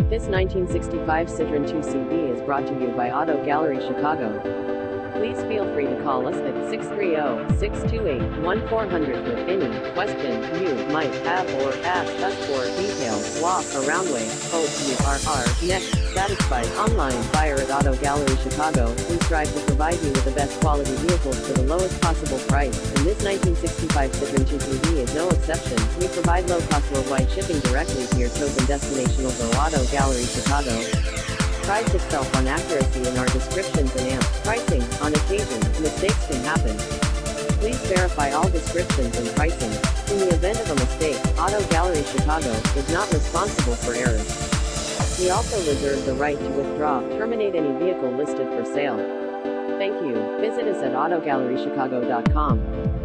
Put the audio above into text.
This 1965 Citroen 2CV is brought to you by Auto Gallery Chicago. Please feel free to call us at 630-628-1400 with any question you might have or ask us for details. Walk, around way, hope you are next satisfied. Online buyer at Auto Gallery Chicago. We strive to provide you with the best quality vehicles for the lowest possible price, and this 1965 Citroen 2CV is no exception. We provide low-cost worldwide shipping directly to your chosen destination. Although Auto Gallery Chicago prides itself on accuracy in our descriptions and amps pricing. On occasion, mistakes can happen. Please verify all descriptions and pricing. In the event of a mistake, Auto Gallery Chicago is not responsible for errors. We also reserve the right to withdraw, terminate any vehicle listed for sale. Thank you. Visit us at autogallerychicago.com.